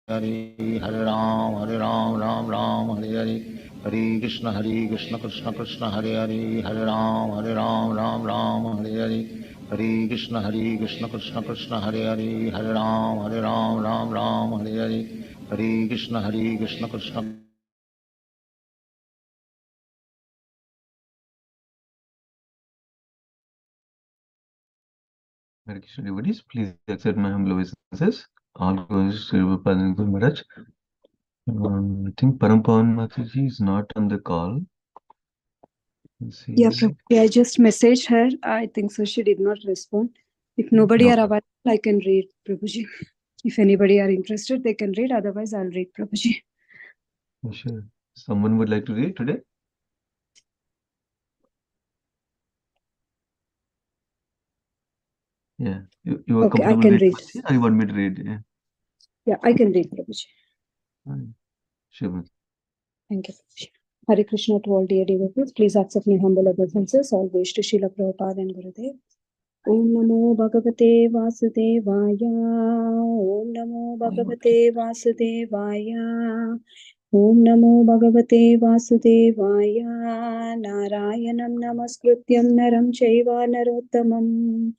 Hare Ram, Ram Ram, Hare Hare, Hare Krishna, Krishna Krishna, Hare Hare, Hare Ram, Ram Ram, Hare Hare, Hare Krishna, Krishna Krishna, Hare Hare, Hare Ram, Ram Hare Hare, Hare Krishna, Krishna Hare Krishna devotees, please accept my humble obeisances. All goes to Prabhupada Guru Maharaj. I think Parampavan Mataji is not on the call. Let's see. Yeah, Prabhuji, I just messaged her. I think so. She did not respond. If nobody are available, I can read, Prabhuji. If anybody are interested, they can read. Otherwise, I'll read, Prabhuji. Sure. Someone would like to read today? Yeah. You are Okay, I comfortable can reading read. or you want me to read? Yeah, I can read, Prabhuji. Sure. Thank you, Prabhuji. Hare Krishna to all dear devotees. Please accept my humble obeisances. All wish to Srila Prabhupada and Gurudev. Om Namo Bhagavate Vasudevaya. Om Namo Bhagavate Vasudevaya. Om Namo Bhagavate Vasudevaya. Narayanam Namaskrutyam Naram Chaiva Narottamam.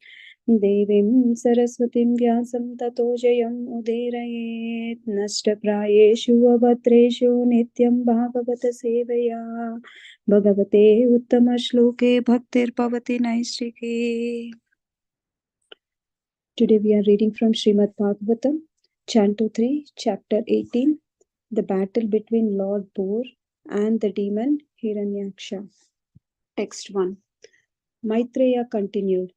Devim Saraswatim Vyasam Tato Jayam Udirayet. Nashtaprayeshu Abhatreshu Nityam Bhagavata Sevaya. Bhagavate Uttama Shloke Bhaktir Pavati Naistike. Today we are reading from Srimad Bhagavatam, Canto 3, Chapter 18, the battle between Lord Boar and the demon Hiranyaksha. Text 1. Maitreya continued.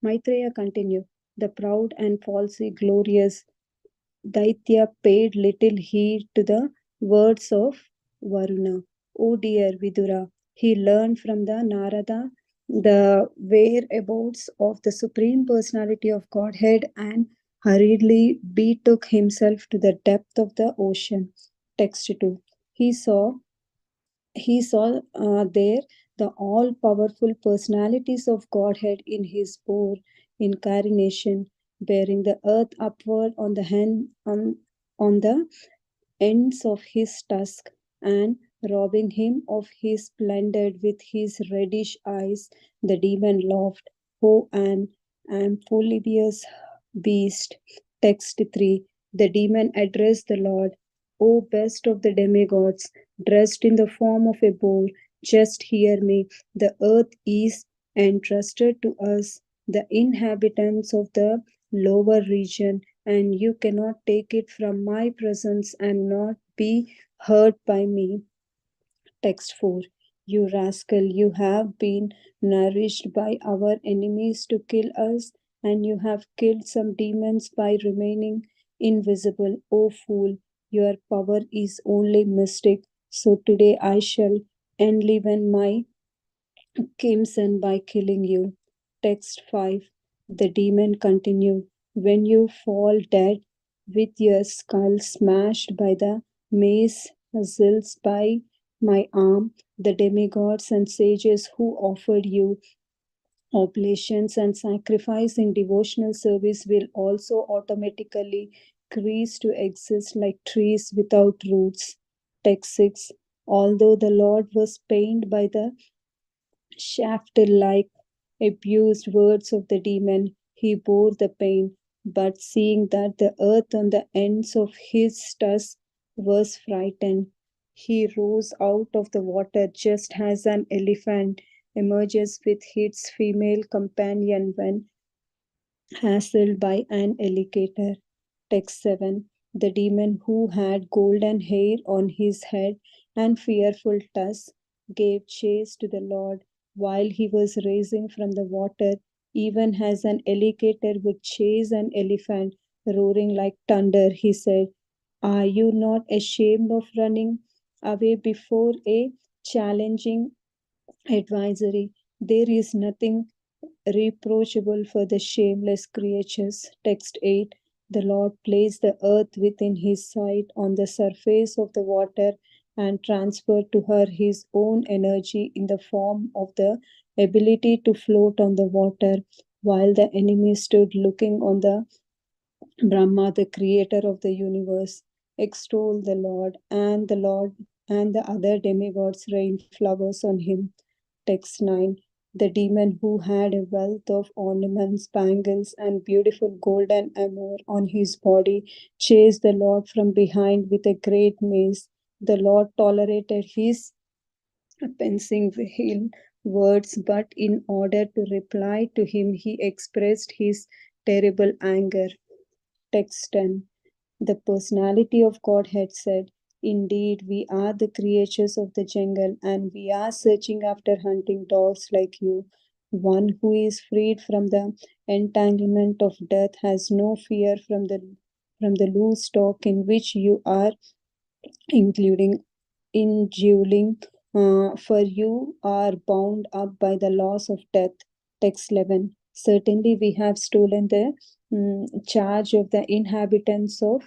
The proud and falsely glorious Daitya paid little heed to the words of Varuna. Oh dear Vidura, he learned from the Narada the whereabouts of the Supreme Personality of Godhead and hurriedly betook himself to the depth of the ocean. Text 2. He saw there the all-powerful personalities of Godhead in his boar incarnation, bearing the earth upward on the ends of his tusk, and robbing him of his splendor with his reddish eyes. The demon laughed. Oh, an amphibious beast. Text 3. The demon addressed the Lord. O best of the demigods, dressed in the form of a boar, just hear me. The earth is entrusted to us, the inhabitants of the lower region, and you cannot take it from my presence and not be hurt by me. Text 4. You rascal, you have been nourished by our enemies to kill us, and you have killed some demons by remaining invisible. O fool, your power is only mystic. So today I shall enliven my crimson by killing you. Text 5. The demon continued. When you fall dead with your skull smashed by the mace hazels by my arm, the demigods and sages who offered you oblations and sacrifice in devotional service will also automatically cease to exist like trees without roots. Text 6. Although the Lord was pained by the shafted like abused words of the demon, he bore the pain, but seeing that the earth on the ends of his tusks was frightened, he rose out of the water just as an elephant emerges with its female companion when hassled by an alligator. Text 7. The demon who had golden hair on his head and fearful tusks gave chase to the Lord while he was rising from the water, even as an alligator would chase an elephant, roaring like thunder. He said, Are you not ashamed of running away before a challenging advisory? There is nothing reproachable for the shameless creatures. Text 8. The Lord placed the earth within his sight on the surface of the water and transferred to her his own energy in the form of the ability to float on the water, while the enemy stood looking on the Brahma, the creator of the universe, extol the Lord, and the other demigods rain flowers on him. Text 9. The demon who had a wealth of ornaments, bangles, and beautiful golden armor on his body chased the Lord from behind with a great mace. The Lord tolerated his pensing veiled words, but in order to reply to him, he expressed his terrible anger. Text 10. The personality of Godhead said, "Indeed, we are the creatures of the jungle, and we are searching after hunting dogs like you. One who is freed from the entanglement of death has no fear from the loose talk in which you are including induling, for you are bound up by the laws of death." Text 11. Certainly, we have stolen the charge of the inhabitants of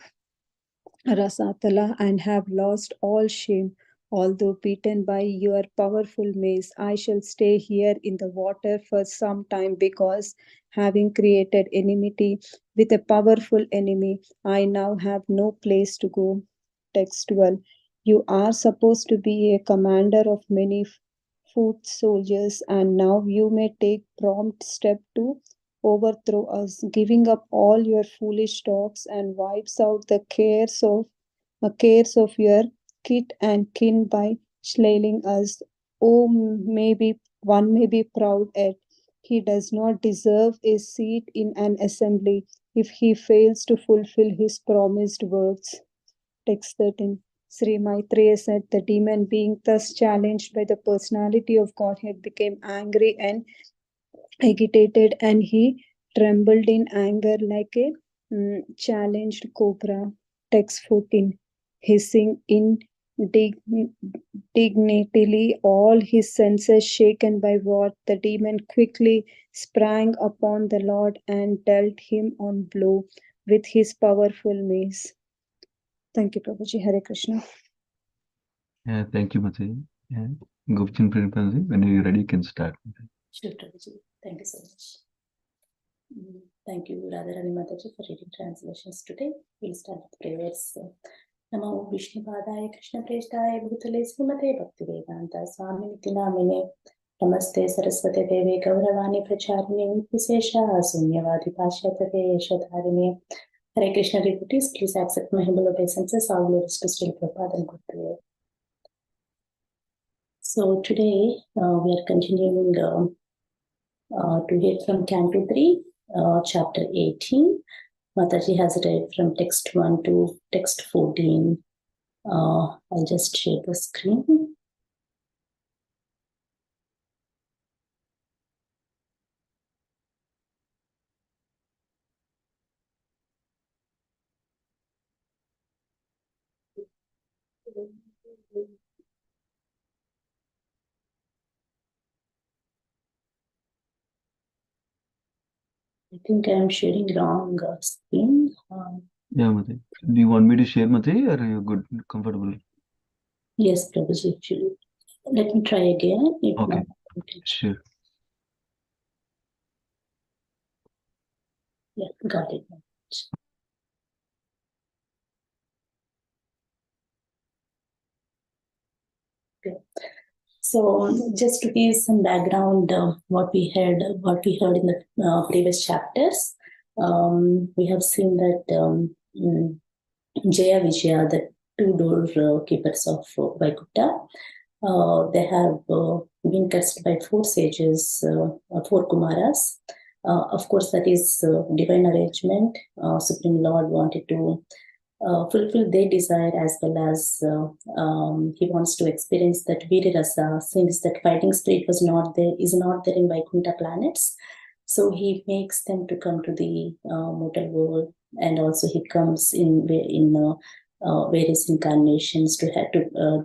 Rasatala and have lost all shame. Although beaten by your powerful mace, I shall stay here in the water for some time because, having created enmity with a powerful enemy, I now have no place to go. Text 12. You are supposed to be a commander of many foot soldiers, and now you may take prompt step to overthrow us, giving up all your foolish talks and wipes out the cares of your kith and kin by slaying us. Oh, maybe one may be proud at he does not deserve a seat in an assembly if he fails to fulfill his promised words. Text 13. Sri Maitreya said, the demon being thus challenged by the personality of Godhead became angry and agitated, and he trembled in anger like a challenged cobra. Text 14. Hissing indignantly, all his senses shaken by wrath, the demon quickly sprang upon the Lord and dealt him one blow with his powerful mace. Thank you, Prabhuji. Hare Krishna. Yeah, thank you, Mataji. Yeah. Gopijana Prabhuji, when you're ready, you can start. Sure, Prabhuji. Thank you so much. Thank you, Radharani Mataji, for reading translations today. We'll start with prayers. Namo Vishnupadaya Krishna Preshthaya Bhutale Srimate Bhaktivedanta Swami Niti Namine Namaste Saraswate Deve Gauravani Pracharine Visesha Sunyavadi Pashyatave Yashodharine. Hare Krishna devotees, please accept my humble obeisances. All glories to Srila Prabhupada and good prayer. So today we are continuing to hear from Canto 3, Chapter 18. Mataji has read from text 1 to text 14. I'll just share the screen. I think I'm sharing wrong screen. Yeah, Mataji. Do you want me to share, Mataji, or are you good, comfortable? Yes, Prabhuji, actually. Let me try again. If Okay, not, sure. Yeah, got it. Okay. So just to give some background, what we heard in the previous chapters, we have seen that Jaya Vijaya, the two door keepers of Vaikuntha, they have been cursed by four sages, four Kumaras. Of course, that is divine arrangement. Supreme Lord wanted to fulfill their desire, as well as he wants to experience that Virirasa, since that fighting spirit is not there in Vaikuntha planets. So he makes them to come to the mortal world, and also he comes in various incarnations to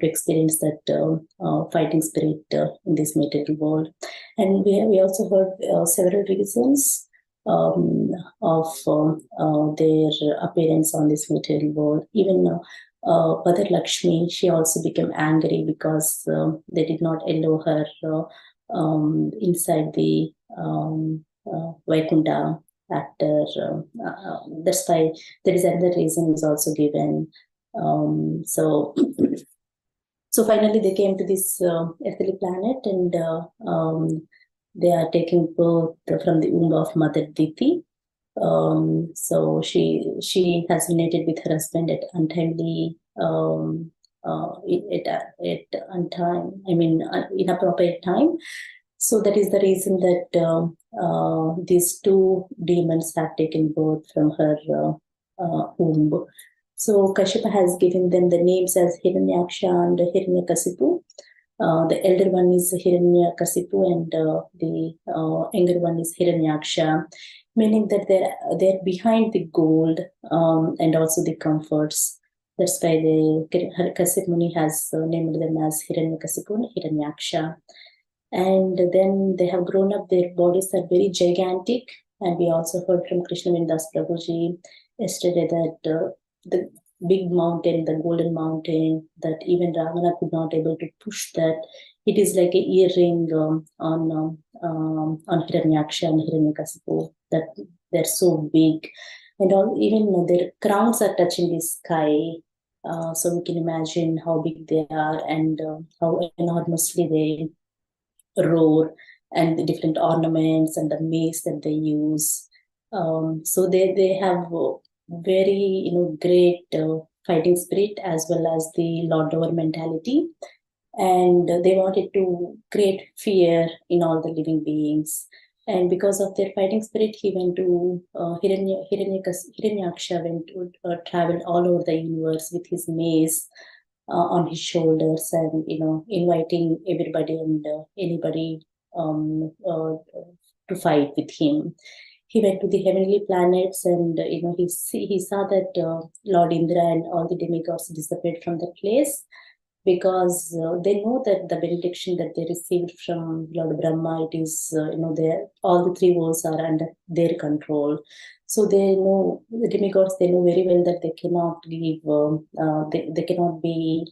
experience that fighting spirit in this material world. And we also heard several reasons of their appearance on this material world. Even Mother Lakshmi, she also became angry because they did not allow her inside the Vaikuntha after that's why there is another reason is also given. So finally they came to this earthly planet, and they are taking birth from the womb of Mother Diti. So she has united with her husband at untimely inappropriate time. So that is the reason that these two demons have taken birth from her womb. So Kashyapa has given them the names as Hiranyaksha and Hiranyakasipu. The elder one is Hiranyakasipu, and the younger one is Hiranyaksha, meaning that they're behind the gold and also the comforts. That's why Kashyap Muni has named them as Hiranyakasipu and Hiranyaksha. And then they have grown up, their bodies are very gigantic. And we also heard from Krishna Vindas Prabhuji yesterday that the big mountain, the golden mountain, that even Ravana could not able to push that. It is like an earring on Hiranyaksha and Hiranyakasipu, that they're so big. And even their crowns are touching the sky. So we can imagine how big they are and how enormously they roar, and the different ornaments and the mace that they use. So they have very great fighting spirit as well as the Lord Lover mentality, and they wanted to create fear in all the living beings. And because of their fighting spirit, he went to Hiranyaksha went to travel all over the universe with his mace on his shoulders, and inviting everybody and anybody to fight with him. He went to the heavenly planets, and he saw that Lord Indra and all the demigods disappeared from that place, because they know that the benediction that they received from Lord Brahma, it is all the three worlds are under their control. So they know, the demigods, they know very well that they cannot give, they cannot be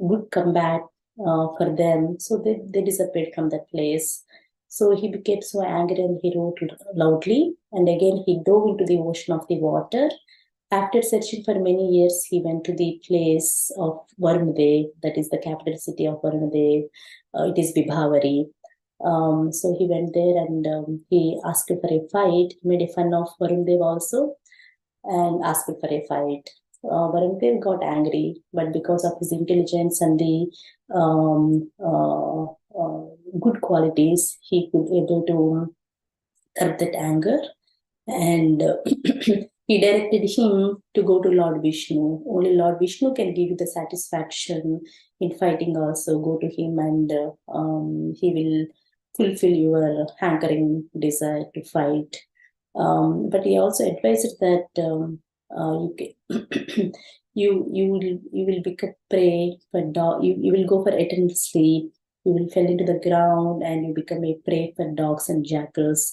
good combat for them. So they disappeared from that place. So he became so angry and he wrote loudly, and again he dove into the ocean of the water. After searching for many years, he went to the place of Varunadev, that is the capital city of Varunadev. It is Vibhavari. So he went there and he asked for a fight. He made a fun of Varunadev also and asked for a fight. Varunadev got angry, but because of his intelligence and the good qualities, he could able to curb that anger, and he directed him to go to Lord Vishnu. Only Lord Vishnu can give you the satisfaction in fighting also. Go to him and he will fulfill your hankering desire to fight. But he also advised that you will become prey for dog. You will go for eternal sleep. You will fall into the ground and you become a prey for dogs and jackals.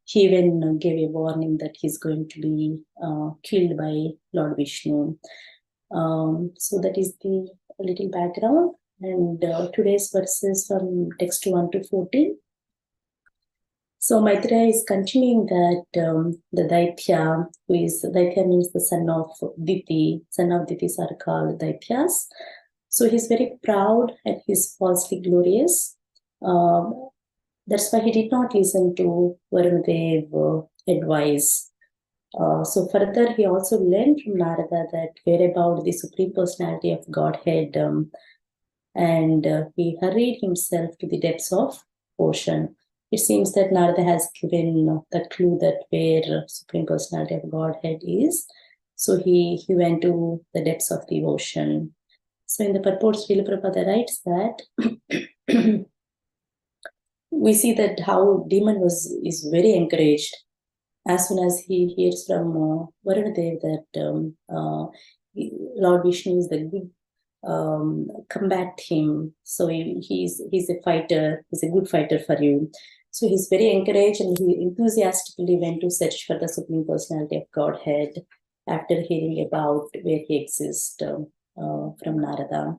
He even gave a warning that he's going to be killed by Lord Vishnu. So that is the little background. And today's verses from text 1 to 14. So Maitreya is continuing that the Daitya, Daitya means the son of Diti. Son of Ditis are called Daityas. So he's very proud and he's falsely glorious. That's why he did not listen to Varunadev advice. So further, he also learned from Narada that whereabout the Supreme Personality of Godhead, and he hurried himself to the depths of ocean. It seems that Narada has given the clue that where Supreme Personality of Godhead is. So he went to the depths of the ocean. So in the purports, Srila Prabhupada writes that we see that how demon is very encouraged as soon as he hears from Varunadev that Lord Vishnu is the good, combat him. So he's a fighter. He's a good fighter for you. So he's very encouraged and he enthusiastically went to search for the Supreme Personality of Godhead after hearing about where he exists from Narada.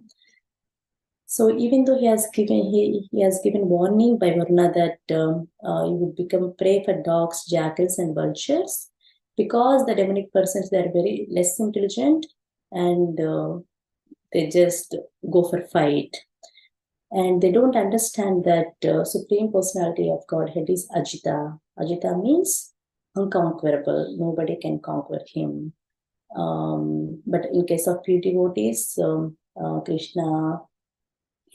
So even though he has given warning by Varuna that you would become prey for dogs, jackals, and vultures, because the demonic persons, they are very less intelligent, and they just go for fight, and they don't understand that Supreme Personality of Godhead is Ajita. Ajita means unconquerable. Nobody can conquer him. But in case of pure devotees, Krishna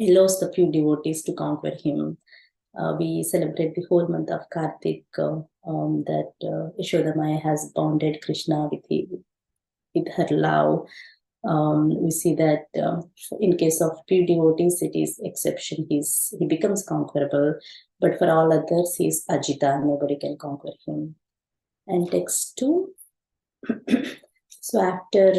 allows the pure devotees to conquer him. We celebrate the whole month of Kartik that Yashoda Maya has bonded Krishna with her love. We see that in case of pure devotees, it is exception. He becomes conquerable, but for all others, he is Ajita. Nobody can conquer him. And text 2. So after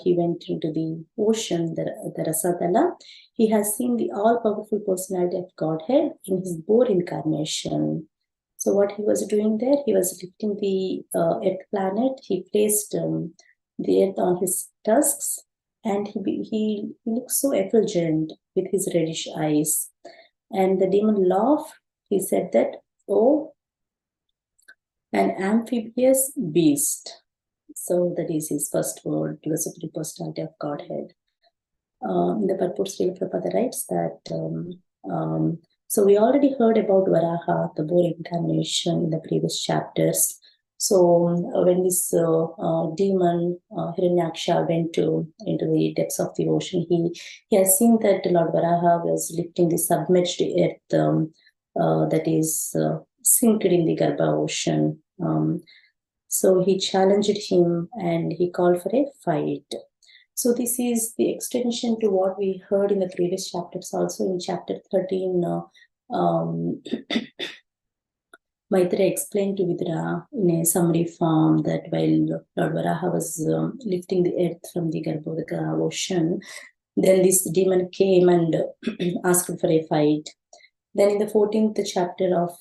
he went into the ocean, the Rasatala, he has seen the all-powerful personality of Godhead in his boar incarnation. So what he was doing there, he was lifting the earth planet. He placed the earth on his tusks, and he looks so effulgent with his reddish eyes. And the demon laughed. He said that, "Oh, an amphibious beast." So that is his first word to the Supreme Personality of Godhead. In the purport, Srila Prabhupada writes that, so we already heard about Varaha, the boar incarnation, in the previous chapters. So when this demon Hiranyaksha went into the depths of the ocean, he has seen that Lord Varaha was lifting the submerged earth that is sink in the Garbha ocean. So he challenged him and he called for a fight. So this is the extension to what we heard in the previous chapters. Also in chapter 13, Maitreya explained to Vidura in a summary form that while Lord Varaha was lifting the earth from the Garbhodaka ocean, then this demon came and asked for a fight. Then in the 14th chapter of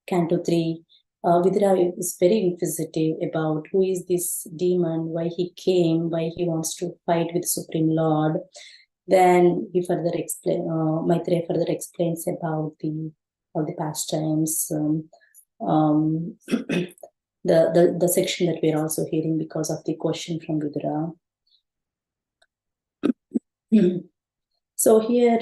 Canto 3, Vidura is very inquisitive about who is this demon, why he came, why he wants to fight with Supreme Lord. Then he further Maitreya further explains about all the pastimes, the section that we're also hearing because of the question from Vidura. So here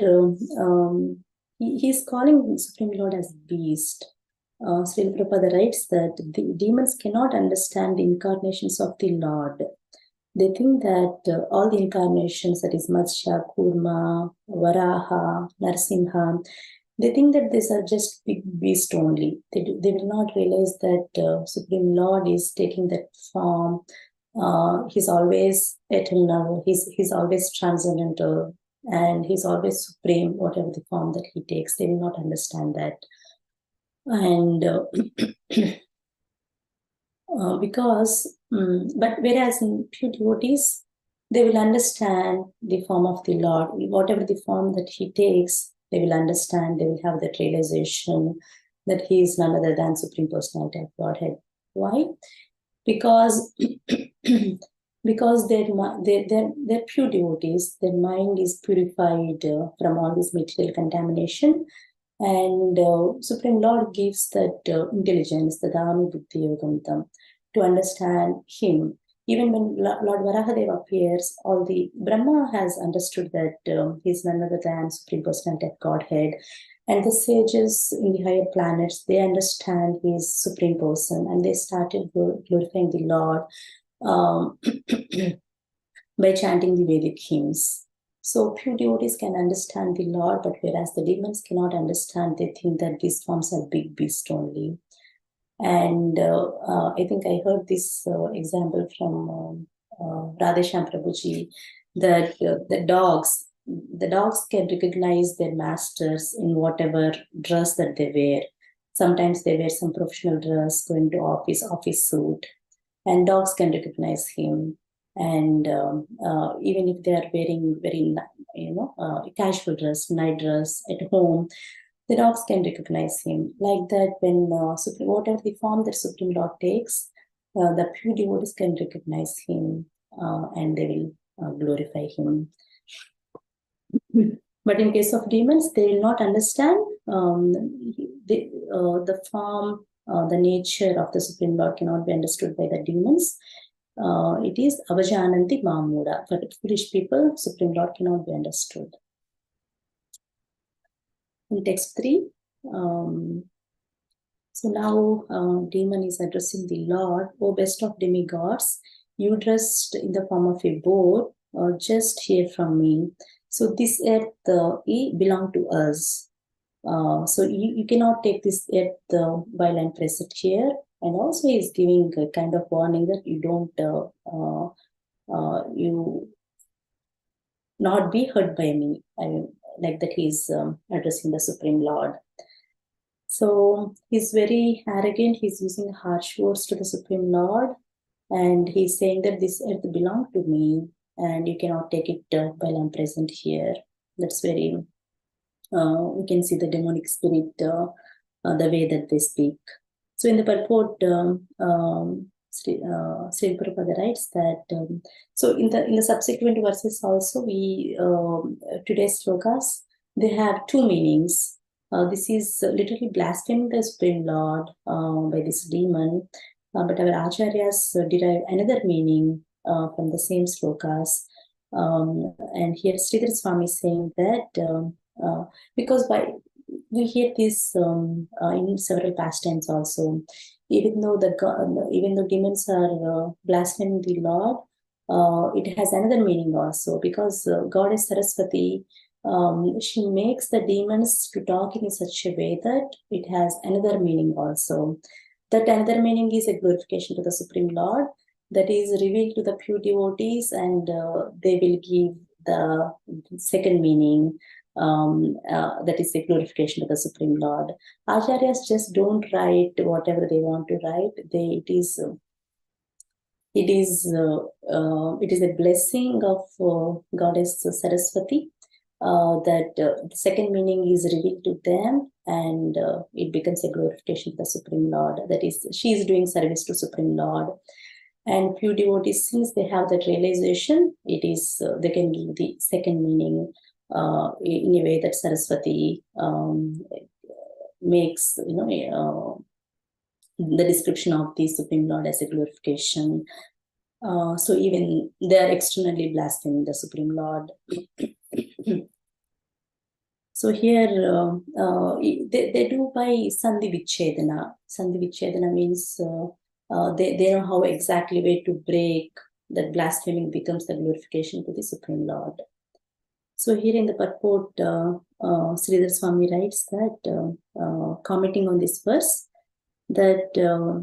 he's calling Supreme Lord as beast. Srila Prabhupada writes that the demons cannot understand the incarnations of the Lord. They think that all the incarnations, that is Matsya, Kurma, Varaha, Narsimha, they think that these are just big beasts only. They will not realize that Supreme Lord is taking that form. He's always eternal. He's always transcendental, and he's always supreme, whatever the form that he takes. They will not understand that. And but whereas in pure devotees, they will understand the form of the Lord, whatever the form that he takes, they will understand, they will have that realization that he is none other than Supreme Personality of Godhead. Why? Because because they're pure devotees, their mind is purified from all this material contamination, and Supreme Lord gives that intelligence, the Dhamma Buddhi Yogantam, to understand him. Even when Lord Varahadeva appears, all the Brahma has understood that he is none other than Supreme Personality of Godhead. And the sages in the higher planets, they understand he is Supreme Person, and they started glorifying the Lord by chanting the Vedic hymns. So pure devotees can understand the Lord, but whereas the demons cannot understand, they think that these forms are big beasts only. And I think I heard this example from Radhesham Prabhuji, that the dogs can recognize their masters in whatever dress that they wear. Sometimes they wear some professional dress, going to office suit, and dogs can recognize him. And even if they are wearing very, casual dress, night dress at home, the dogs can recognize him. Like that, when whatever the form that Supreme Lord takes, the pure devotees can recognize him and they will glorify him. But in case of demons, they will not understand the form, the nature of the Supreme Lord cannot be understood by the demons. It is avajananti mamuda. For foolish people, Supreme Lord cannot be understood. In text 3, so now demon is addressing the Lord. O best of demigods, you dressed in the form of a boar, just hear from me. So this earth belong to us. So you cannot take this earth while I'm present here. And also he's giving a kind of warning that you don't, you not be hurt by me. I mean, like that he's addressing the Supreme Lord. So he's very arrogant. He's using harsh words to the Supreme Lord. And he's saying that this earth belongs to me and you cannot take it while I'm present here. That's very, we can see the demonic spirit, the way that they speak. So in the purport, Sri Prabhupada writes that, so in the subsequent verses also, we, today's slokas, they have two meanings. This is literally blaspheming the Supreme Lord by this demon, but our acharyas derive another meaning from the same slokas. And here Sridhar Swami is saying that because we hear this in several pastimes also. Even though demons are blaspheming the Lord, it has another meaning also, because Goddess Saraswati, she makes the demons to talk in such a way that it has another meaning also. That another meaning is a glorification to the Supreme Lord that is revealed to the pure devotees, and they will give the second meaning. That is a glorification to the Supreme Lord. Acharyas just don't write whatever they want to write. It is a blessing of Goddess Saraswati that the second meaning is revealed to them, and it becomes a glorification to the Supreme Lord. That is, she is doing service to Supreme Lord. And few devotees, since they have that realization, it is they can give the second meaning in a way that Saraswati makes, the description of the Supreme Lord as a glorification. So even they are externally blaspheming the Supreme Lord. So here they do by Sandhi Vichedana. Sandhi Vichedana means they know how exactly way to break that blaspheming becomes the glorification to the Supreme Lord. So here in the purport, Sridhar Swami writes that, commenting on this verse, that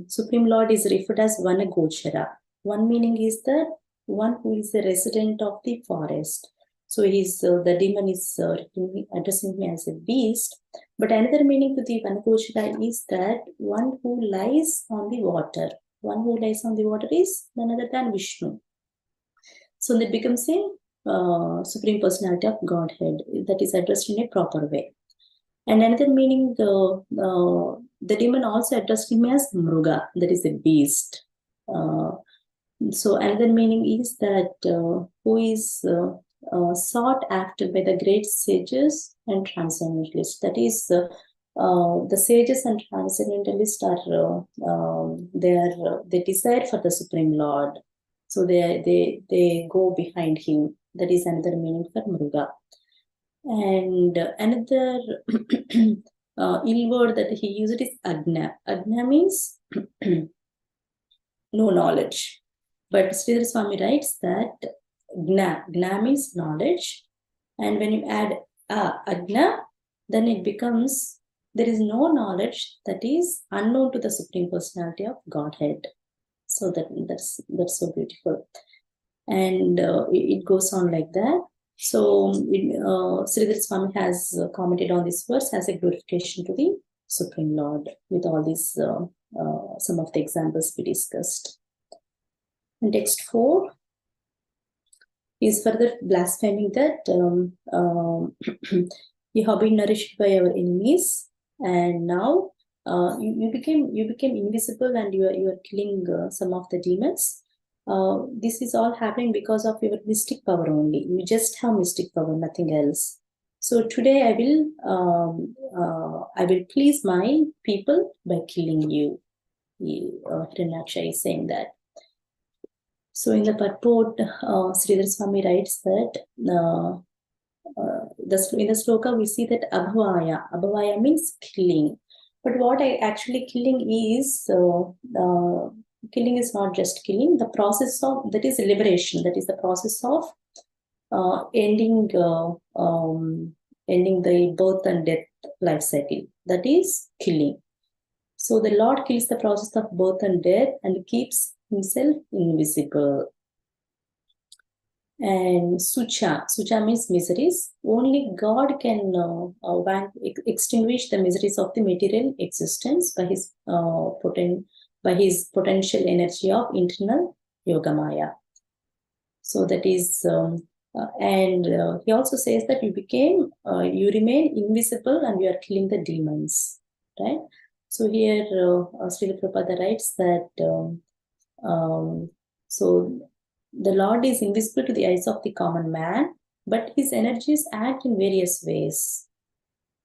Supreme Lord is referred as Vana Gochara. One meaning is that one who is a resident of the forest. So the demon is addressing him as a beast. But another meaning to the Vana Gochara is that one who lies on the water. One who lies on the water is none other than Vishnu. So that becomes a Supreme Personality of Godhead that is addressed in a proper way. And another meaning, the demon also addressed him as Mruga, that is a beast. So another meaning is that who is sought after by the great sages and transcendentalists. That is, the sages and transcendentalists are they desire for the Supreme Lord. So they go behind him. That is another meaning for Mruga. And another ill word that he used is Agna. Agna means no knowledge. But Sridhar Swami writes that Gna means knowledge. And when you add Agna, then it becomes, there is no knowledge that is unknown to the Supreme Personality of Godhead. So that's so beautiful. And it goes on like that. So Sridhar Swami has commented on this verse as a glorification to the Supreme Lord with all these, some of the examples we discussed. And text 4 is further blaspheming that you have been nourished by our enemies, and now you became invisible, and you are killing some of the demons. this is all happening because of your mystic power only. You just have mystic power, nothing else. So today I will please my people by killing you. Hiranyaksha is saying that. So in the purport, Sridhar Swami writes that in the sloka we see that abhavaya means killing. But what actually killing is, killing is not just killing. The process of that is liberation. That is the process of ending the birth and death life cycle. That is killing. So the Lord kills the process of birth and death and keeps himself invisible. And sucha means miseries. Only God can extinguish the miseries of the material existence by his potential energy of internal yogamaya. So that is, he also says that you remain invisible and you are killing the demons, right? So here, Srila Prabhupada writes that, so the Lord is invisible to the eyes of the common man, but his energies act in various ways.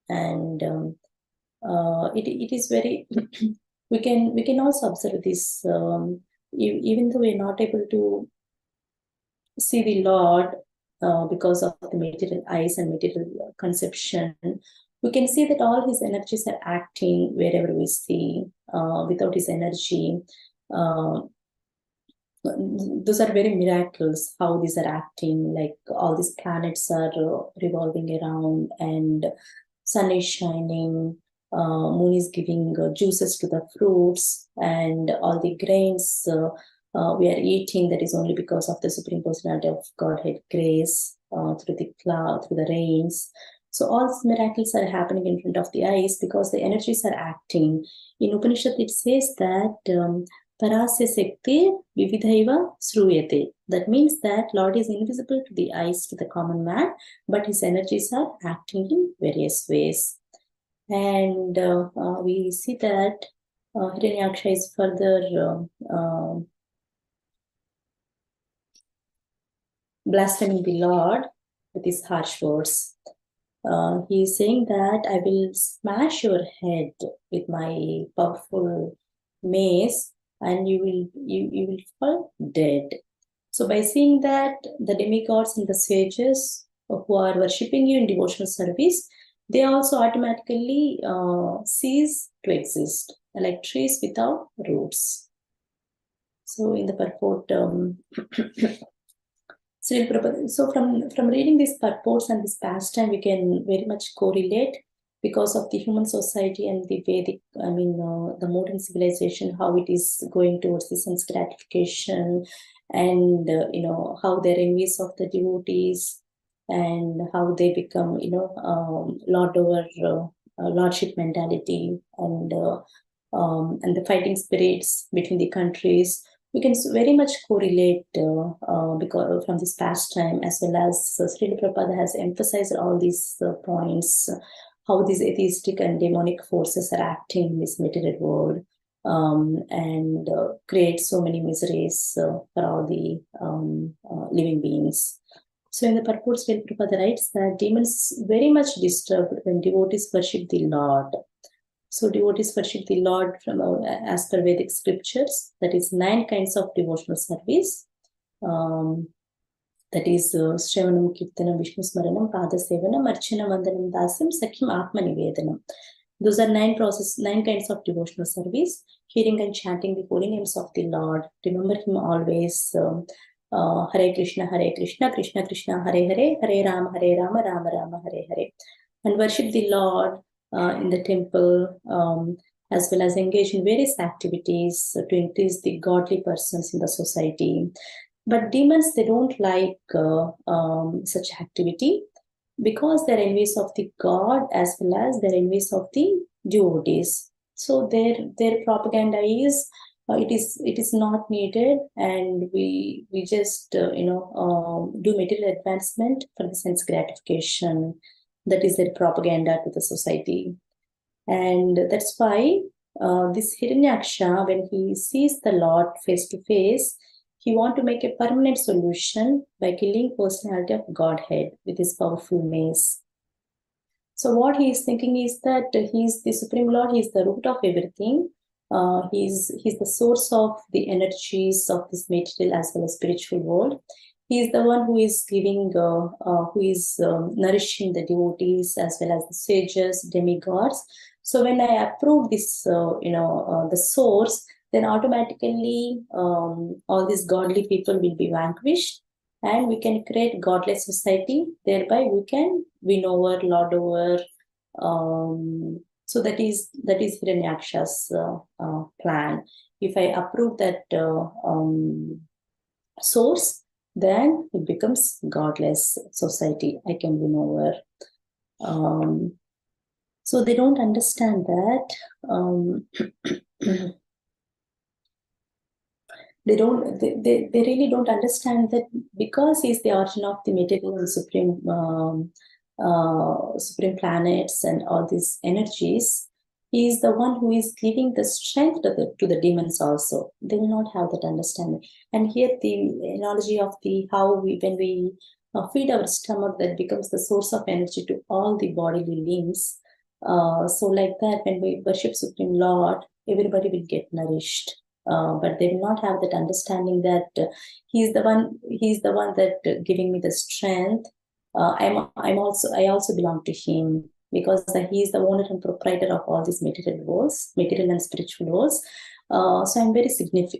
And it is very, we can also observe this, even though we are not able to see the Lord because of the material eyes and material conception, we can see that all his energies are acting wherever we see. Without his energy, those are very miracles how these are acting, like all these planets are revolving around and sun is shining, moon is giving juices to the fruits, and all the grains we are eating, that is only because of the Supreme Personality of Godhead grace through the cloud, through the rains. So all these miracles are happening in front of the eyes because the energies are acting. In Upanishad it says that Parasya Sekti Vividhaiva Sruyate. That means that Lord is invisible to the eyes, to the common man, but his energies are acting in various ways. And we see that Hiranyaksha is further blaspheming the Lord with his harsh words. He is saying that I will smash your head with my powerful mace and you will fall dead. So by seeing that the demigods and the sages who are worshipping you in devotional service, they also automatically cease to exist, like trees without roots. So in the purport, so from reading these purports and this pastime, we can very much correlate because of the human society and the Vedic, the modern civilization, how it is going towards the sense gratification, and how they're envious of the devotees, and how they become lord over lordship mentality, and the fighting spirits between the countries. We can very much correlate because from this pastime, as well as Srila Prabhupada has emphasized all these points, how these atheistic and demonic forces are acting in this material world, and create so many miseries for all the living beings. So in the purport, Srila Prabhupada writes that demons very much disturbed when devotees worship the Lord. So devotees worship the Lord from as per Vedic scriptures. That is 9 kinds of devotional service. That is Shravanam, Kirtanam, Vishnu Smaranam, Padasevanam, Archanam, Vandanam, Dasim, Sakhim, Atma Nivedanam. Those are 9 kinds of devotional service. Hearing and chanting the holy names of the Lord. Remember him always. Hare Krishna, Krishna Krishna, Hare Hare, Hare Rama, Rama Rama, Hare Hare. And worship the Lord in the temple, as well as engage in various activities to increase the godly persons in the society. But demons, they don't like such activity because they're enemies of the God as well as they're enemies of the devotees. So their propaganda is it is not needed, and we just do material advancement for the sense gratification. That is their propaganda to the society. And that's why this Hiranyaksha, when he sees the Lord face to face, he want to make a permanent solution by killing personality of Godhead with his powerful mace. So what he is thinking is that he is the Supreme Lord, he is the root of everything. He's the source of the energies of this material as well as spiritual world. He is the one who is giving, who is nourishing the devotees as well as the sages, demigods. So when I approve this, the source, then automatically all these godly people will be vanquished, and we can create godless society. Thereby, we can win over, lord over. So that is Hiranyaksha's plan. If I approve that source, then it becomes godless society. I can win over. So they don't understand that. They really don't understand that because he's the origin of the material and supreme planets and all these energies. He is the one who is giving the strength to the demons also. They will not have that understanding. And here the analogy of when we feed our stomach, that becomes the source of energy to all the bodily limbs. So like that, when we worship Supreme Lord, everybody will get nourished. But they will not have that understanding that he's the one that giving me the strength. I also belong to him, because he is the owner and proprietor of all these material and spiritual worlds. So I'm very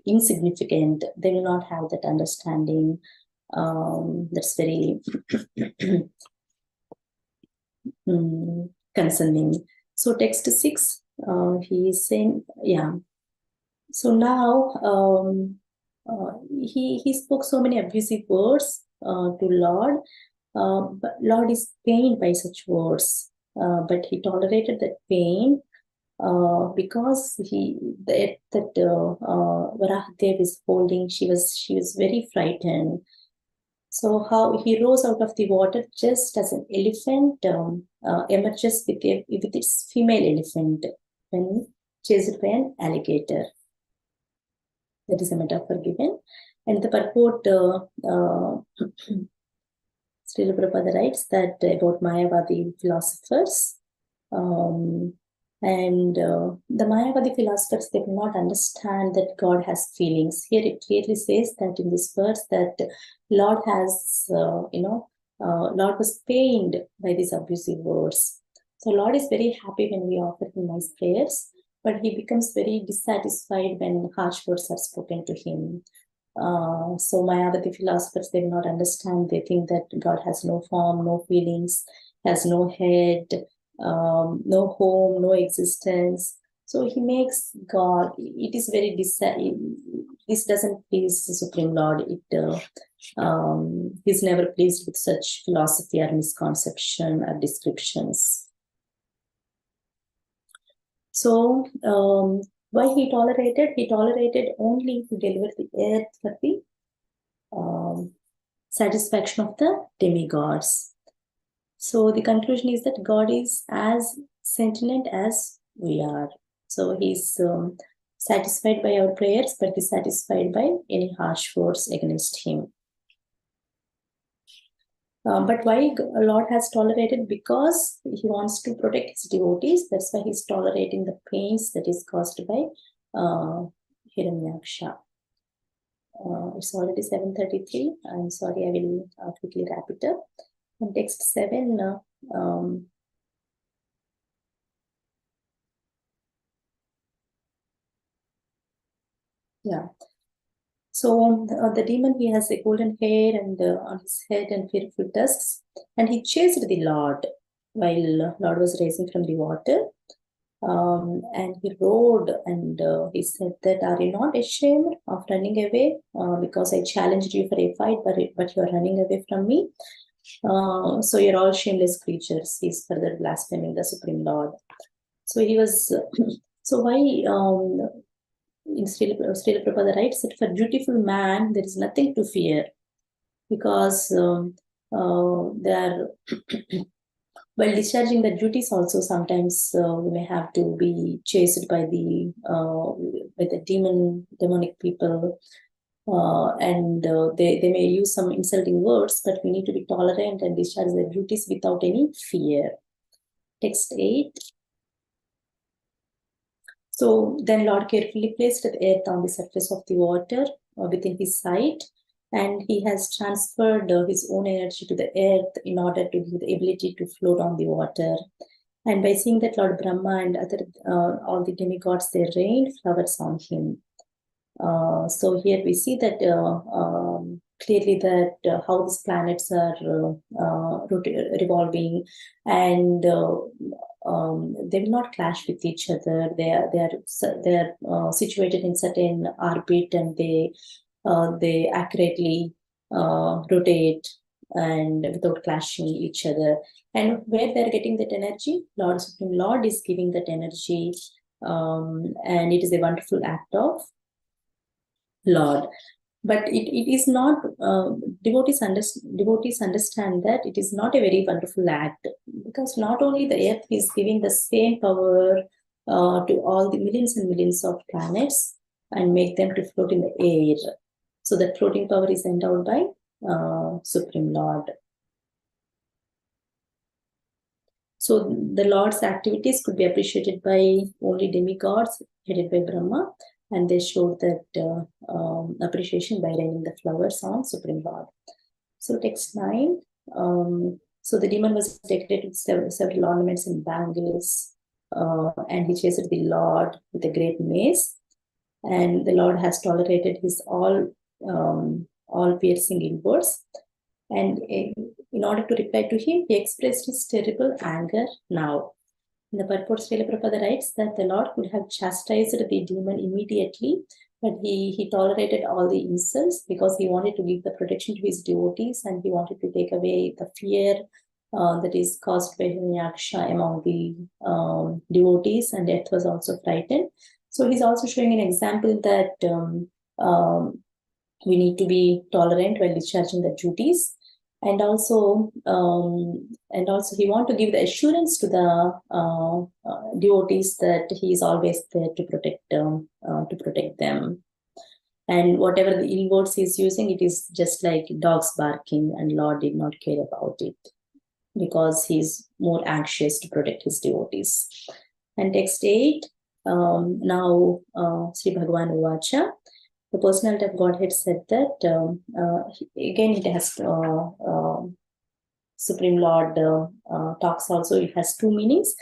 insignificant. They will not have that understanding. That's very concerning. So text 6, he is saying, yeah. So now he spoke so many abusive words to Lord, but Lord is pained by such words, but he tolerated that pain because Varahadev is holding. She was very frightened. So how he rose out of the water just as an elephant emerges with its female elephant when chased by an alligator. That is a metaphor given. And the purport, Srila Prabhupada writes that about Mayavadi philosophers. The Mayavadi philosophers, they do not understand that God has feelings. Here it clearly says that in this verse that Lord has, Lord was pained by these abusive words. So Lord is very happy when we offer him nice prayers, but he becomes very dissatisfied when harsh words are spoken to him. So Mayavadi philosophers, they do not understand. They think that God has no form, no feelings, has no head, no home, no existence. So he makes God, it is very this doesn't please the Supreme Lord. He's never pleased with such philosophy or misconception or descriptions. So why he tolerated? He tolerated only to deliver the earth for the satisfaction of the demigods. So the conclusion is that God is as sentient as we are. So he's satisfied by our prayers, but dissatisfied by any harsh words against him. But why Lord has tolerated? Because he wants to protect his devotees. That's why he's tolerating the pains that is caused by Hiranyaksha. It's already 7:33. I'm sorry, I will quickly wrap it up. And text 7. Yeah. So the demon, he has a golden hair and on his head and fearful tusks, and he chased the Lord while Lord was rising from the water. And he roared and he said that, are you not ashamed of running away? Because I challenged you for a fight, but you are running away from me. So you're all shameless creatures. He's further blaspheming the Supreme Lord. So he was, so why, in Srila Prabhupada writes that for dutiful man, there is nothing to fear, because they are, while discharging the duties also, sometimes we may have to be chased by the demonic people. they may use some insulting words, but we need to be tolerant and discharge their duties without any fear. Text 8. So then Lord carefully placed the earth on the surface of the water within his sight, and he has transferred his own energy to the earth in order to give the ability to float on the water. And by seeing that Lord Brahma and other all the demigods, they rained flowers on him. So here we see that clearly that how these planets are revolving, and they will not clash with each other. They are situated in certain orbit, and they accurately rotate and without clashing each other. And where they're getting that energy, Lord Supreme Lord is giving that energy, and it is a wonderful act of Lord. But it is not, devotees understand that it is not a very wonderful act, because not only the earth is giving the same power to all the millions and millions of planets and make them to float in the air. So that floating power is endowed by Supreme Lord. So the Lord's activities could be appreciated by only demigods headed by Brahma, and they showed that appreciation by raining the flowers on Supreme Lord. So text 9. So the demon was decorated with several ornaments and bangles, and he chased the Lord with a great mace. And the Lord has tolerated his all piercing inwards. And in order to reply to him, he expressed his terrible anger now. In the purport, Srila Prabhupada writes that the Lord could have chastised the demon immediately, but he tolerated all the insults because he wanted to give the protection to his devotees, and he wanted to take away the fear that is caused by Hiranyaksha among the devotees, and Earth was also frightened. So he's also showing an example that we need to be tolerant while discharging the duties. And also he wants to give the assurance to the devotees that he is always there to protect them. And whatever the ill words he is using, it is just like dogs barking, and Lord did not care about it because he is more anxious to protect his devotees. And text 8, now Sri Bhagavan Uvacha. The personality of Godhead said that, again it has Supreme Lord talks also, it has two meanings.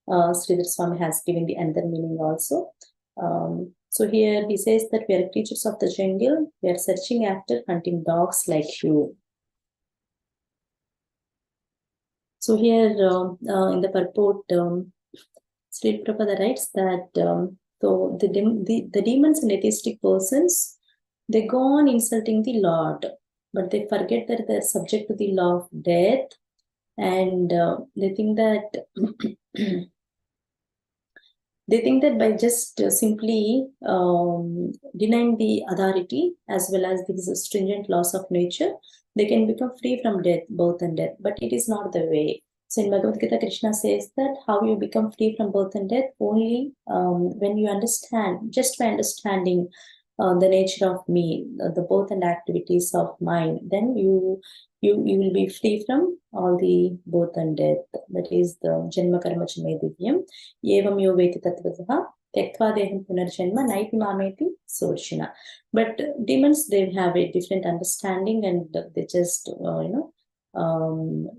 Sridhar Swami has given the another meaning also. So here he says that we are creatures of the jungle, we are searching after hunting dogs like you. So here in the purport, Sri Prabhupada writes that so the demons and atheistic persons, they go on insulting the Lord, but they forget that they're subject to the law of death, and they think that by just simply denying the authority as well as these stringent laws of nature, they can become free from death, birth and death. But it is not the way. So in Bhagavad Gita, Krishna says that how you become free from birth and death only when you understand, just by understanding the nature of me, the birth and activities of mine, then you will be free from all the birth and death. That is the Janma Karma Chame Divyam. Yevam yo veti tattvasaha tektva deham punarjanma naiti mameti sorshina. But demons, they have a different understanding, and they just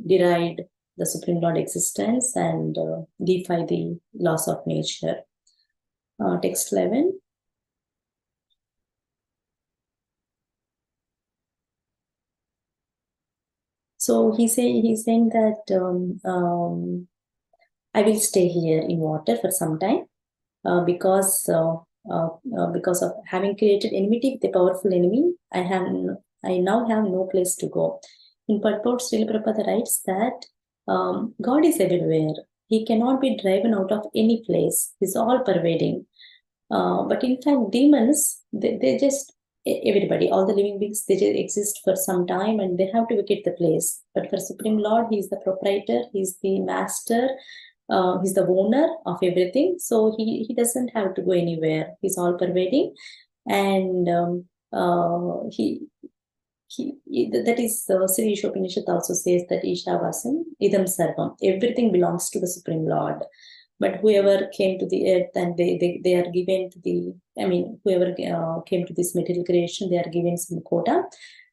deride the Supreme Lord existence and defy the laws of nature. Text 11. So he's saying that I will stay here in water for some time because of having created enmity with a powerful enemy, I now have no place to go. In purport, Srila Prabhupada writes that God is everywhere. He cannot be driven out of any place. He's all pervading. But in fact, demons, they just, everybody, all the living beings, they just exist for some time and they have to vacate the place. But for Supreme Lord, he's the proprietor, he's the master, he's the owner of everything. So he doesn't have to go anywhere. He's all pervading. And that is Sri Ishopanishad also says that Ishavasam idam sarvam, everything belongs to the Supreme Lord. But whoever came to the earth and they are given to the, whoever came to this material creation, they are given some quota,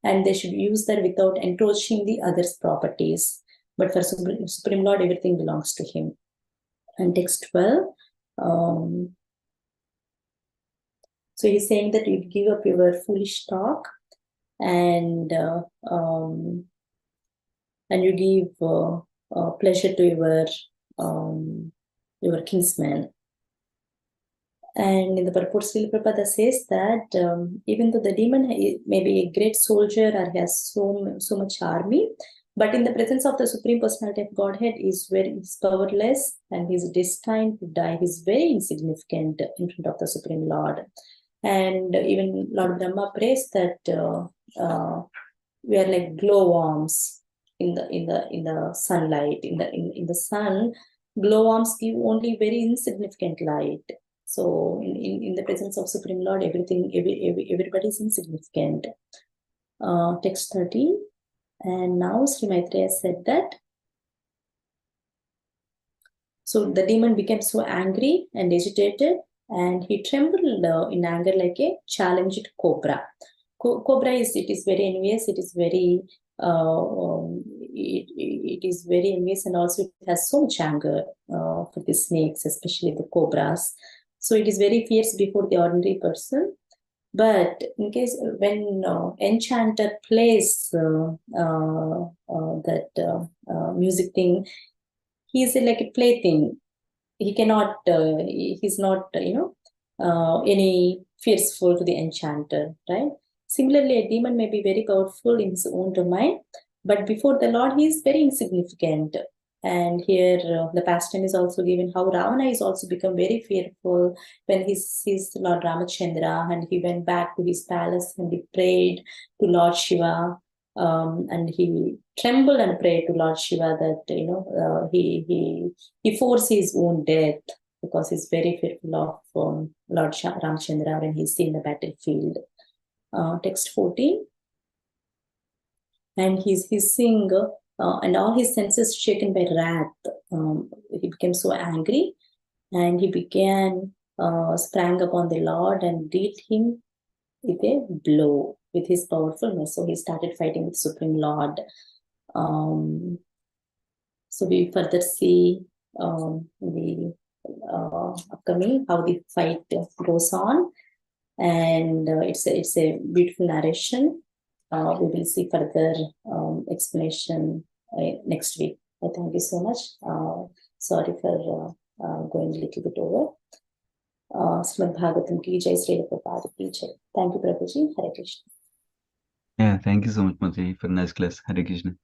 and they should use that without encroaching the others' properties. But for Supreme Lord, everything belongs to him. And text 12. So he's saying that you give up your foolish talk, and you give pleasure to your kinsman. And in the purport, Srila Prabhupada says that even though the demon may be a great soldier or has so much army, but in the presence of the Supreme Personality of Godhead, he's powerless and he's destined to die. He's very insignificant in front of the Supreme Lord. And even Lord Brahma prays that we are like glowworms in the sunlight. In the sun, glowworms give only very insignificant light. So in the presence of Supreme Lord, everybody is insignificant. Text 13. And now Sri Maitreya said that, so the demon became so angry and agitated, and he trembled in anger like a challenged cobra. Cobra is very envious. It is very it is very envious, and also it has so much anger for the snakes, especially the cobras. So it is very fierce before the ordinary person. But in case when enchanter plays that music thing, he is like a plaything. He cannot. He's not. Any fearful to the enchanter, right? Similarly, a demon may be very powerful in his own domain, but before the Lord, he is very insignificant. And here the pastime is also given how Ravana is also become very fearful when he sees Lord Ramachandra, and he went back to his palace and he prayed to Lord Shiva, and he trembled and prayed to Lord Shiva that he forced his own death, because he's very fearful of Lord Ramachandra when he's in the battlefield. Text 14. And he's hissing, and all his senses shaken by wrath. He became so angry, and he sprang upon the Lord and beat him with a blow with his powerfulness. So he started fighting with Supreme Lord. So we further see the upcoming how the fight goes on, and it's a beautiful narration. We will see further explanation next week. I thank you so much. Sorry for going a little bit over. Srimad Bhagavatam ki jai, Srila Prabhupada ki jai. Thank you, Prabhuji. Hare Krishna. Yeah, thank you so much, Mataji, for a nice class. Hare Krishna.